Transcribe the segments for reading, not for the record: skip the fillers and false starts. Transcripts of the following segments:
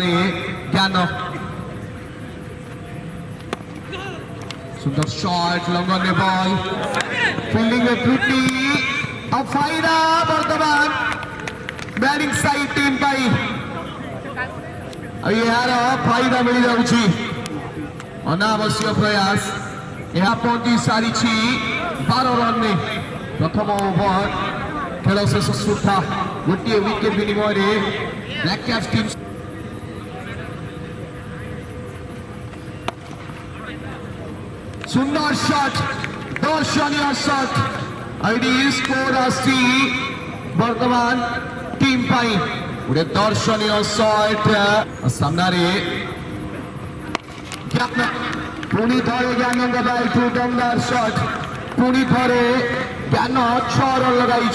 सामने ज्ञान सुंदर शॉट लंगन बॉल फील्डिंग में त्रुटि अब फायदा बर्तमान बैटिंग साइड टीम पाई यार फायदा मिल जाउछि अनावश्यक प्रयास यहाँ पहुंची सारी 12 रन में प्रथम ओवर खेल शेष सुधा गोटे विकेट विनिमय ब्लैक कैप्स टीम सुंदर शॉट दर्शनीय शॉट आईडी स्कोर आसी वर्तमान टीम पाई गोटे दर्शनीय शॉट सामने पुणी थे ज्ञान बैठू दमदार शॉट पुणी थे ज्ञान 6 रन लगाई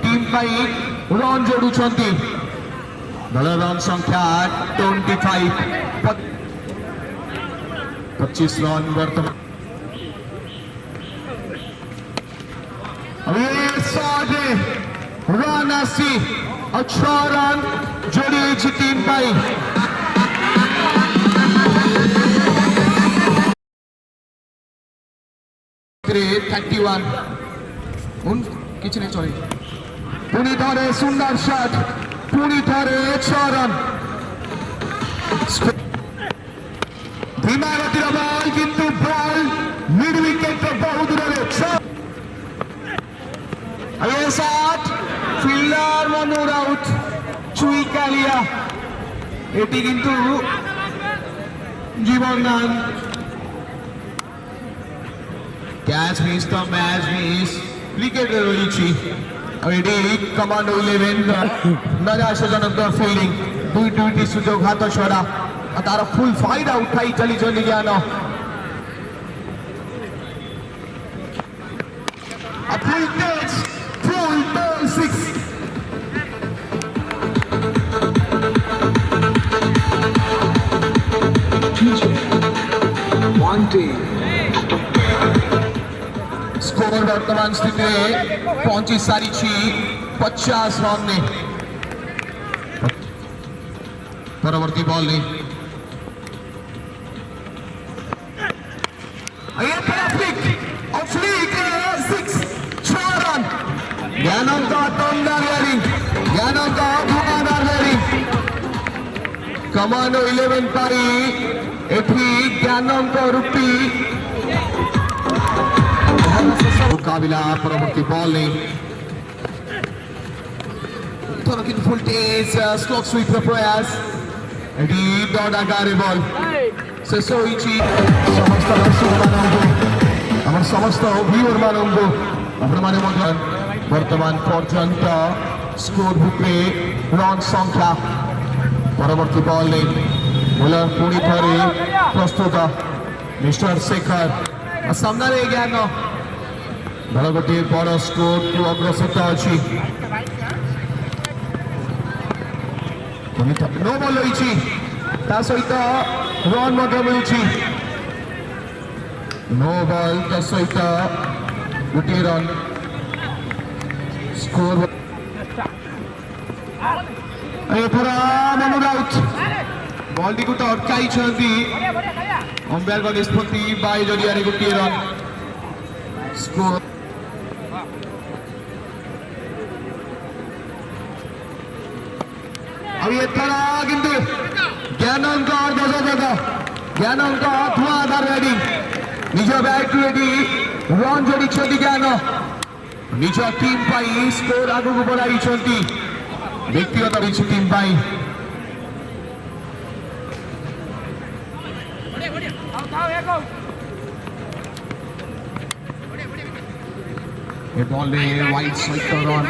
टीम पाई रन जोड़ुं दल रन संख्या 25 रन वर्तमान रन आसी 6 रन जोड़ी टीम पाई किसी नहीं चले पुणी थे सुंदर शॉट पुणी थे 6 रन धीमा गतिर बॉल किंतु बॉल मिड विकेट बहुत दूर शॉट फिल्डर मनोर आउट चुई कालिया एटी किंतु जीवन दान कैच मिस तो मैच मिस विकेट रही कमांडो 11 निराशाजनक फील्डिंग दुईटी सुजोग हाथ छड़ा तार फुल फायदा उठाई चली ज्ञान फुल तेज 6 स्कोर वर्तमान स्थिति में पहुंची सारी 50 रन में परवर्ती बॉल नहीं कमांडो 11 पाई एठी ज्ञानंक रूपी मुकाबला परवर्ती बॉल नहीं थोड़ा किंतु फुल तेज स्ट्रोक स्वीप प्रयास एठी दौड़ा गारे बॉल शेष होईची समस्त दर्शक मानंगो हमर समस्त व्यूअर मानंगो आपण माने मध्य वर्तमान पर्यंत स्कोर बुक में रन संख्या परवर्ती बॉल नहीं बोलर पुणी थे प्रस्तुत मिस्टर शेखर सामने ज्ञान दल गोटे बड़ स्कोर को अग्रसर अच्छी नो बॉल सहित रन मिलूँ नो बॉल सहित गोटे रन स्कोर बॉल टी तो अटकाई अंपायर का निष्पत्ति बाय जरिया गोटे रन स्कोर किंतु ज्ञानंक ज्ञानंक धुआंधार बैटिंग निज बैट रेडी रन जोड़ी ज्ञान निज टीम पाई स्कोर आगु बढ़ाई व्यक्तिगत टीम पाई बॉल वाइड सहित रन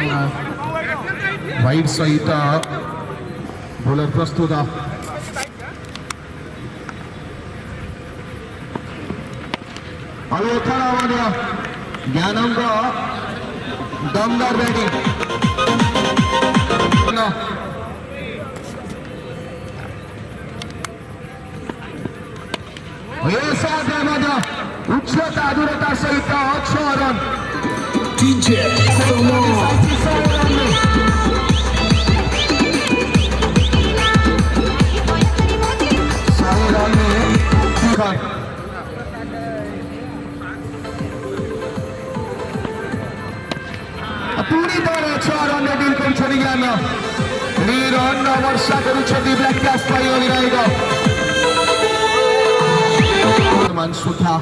वाइड सहित बोलर प्रस्तुत ज्ञानंक दमदार बैटिंग उच्चता दूरता सहित 6 रन ପୁଣି ଥରେ 6 ରନରେ ଡିଲ୍ କରୁଛନ୍ତି ଜ୍ଞାନ। 3 ରନ୍ ବର୍ଷା କରୁଛନ୍ତି ବ୍ଲାକ୍ କ୍ୟାପ୍ ପାଇଁ ଅଧିନାୟକ। ବର୍ତ୍ତମାନ ସୁଧା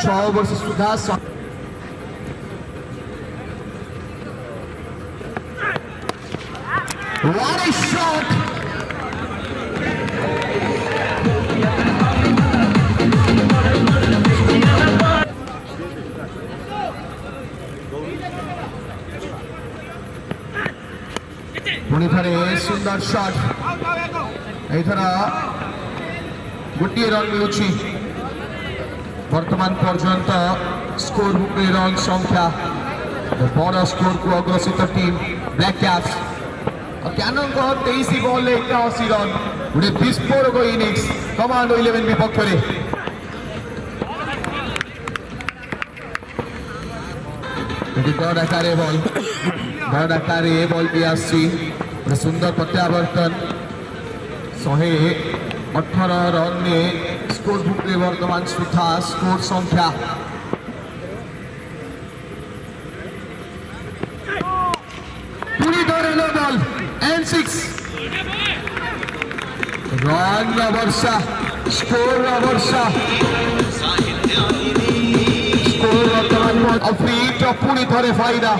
6 ବର୍ଷ ସୁଧା what a shot! पुणी थरे सुंदर शॉट एथर गोटे रन मिलुछि वर्तमान पर्यंत स्कोर बुक रन संख्या बड़ स्कोर को अग्रसित टीम ब्लैक कैप्स कैनन 23 बॉल 81 रन गोटे विस्फोरक इनिंग्स कमांडो 11 विपक्ष बड़ आकार बॉल भी आसी सुंदर प्रत्यावर्तन 118 रन में स्कोर बुक में वर्तमान सुधा स्कोर संख्या पूरी दौरे लो बॉल एंड 6 रन वर्षा स्कोर वर्षा स्कोर वर्तमान अफ्रीट पूरी थोड़े फायदा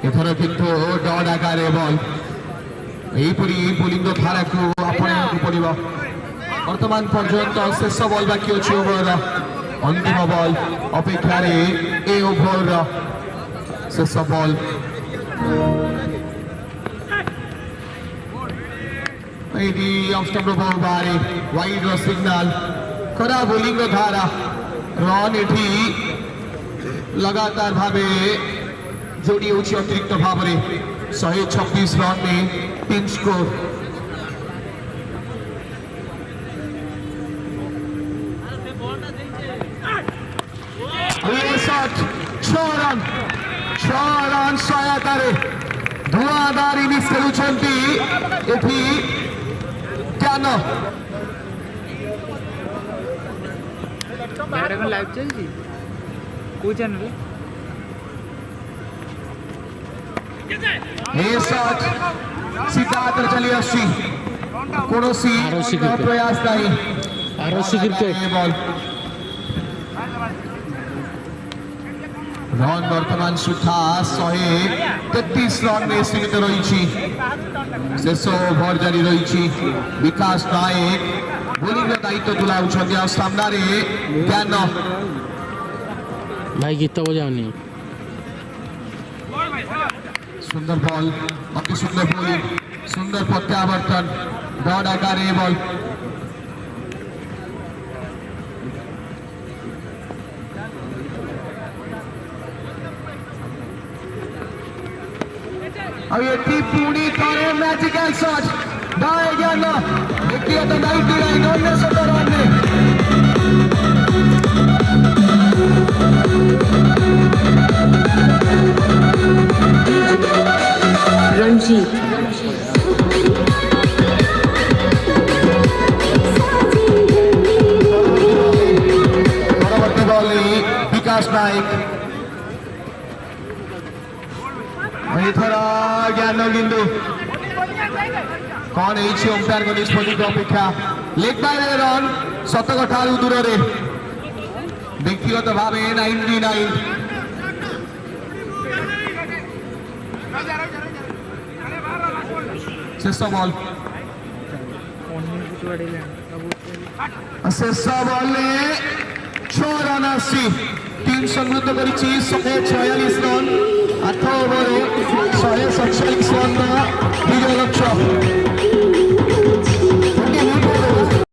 एथर किंतु डॉट आकार बॉल यहीपरी बोलिंग धारा को आपणाइक पड़ो वर्तमान पर्यंत शेष बॉल बाकी अच्छे ओवर अंतिम बॉल अपेक्षा ए ओवर शेष बॉल बाहर वाइड सिग्नल खरा बोलिंग धारा रन एठी लगातार भावे जोड़ी होची अतिरिक्त भाव में 126 रन में 3 स्कोर शॉट 6 रन सहायता धुआंधार इनिंग्स खेलुछंती एठी ज्ञान लाइव चलती को चैनल शॉट सीधा चली आसी कोनोसी प्रयास नहीं बॉल रन वर्तमान सुधा 133 रन में सीमित रही शेष ओभर जारी रही विकास नायक बोलिंग दायित्व तुलाऊ सामने ज्ञान भाई गीत बजाओनी सुंदर बॉल अति सुंदर बोलिंग सुंदर प्रत्यावर्तन ब्रॉड आकार बॉल अब ये पुणी थोड़े मैजिकल शॉट दाएं ज्ञान देखिए तो 99 रन में रंजीत परवर्ती बॉल विकास नायक ज्ञान बिंदु कौन अंपायर को निष्पत्ति अपेक्षा लेग बाय रन शतक ठारू दूर व्यक्तिगत भाव 99 शेष बॉल शेष बॉल 6 रन आसी टीम समृद्ध कर 146 रन 8 ओवर 147 रन विजय लक्ष्य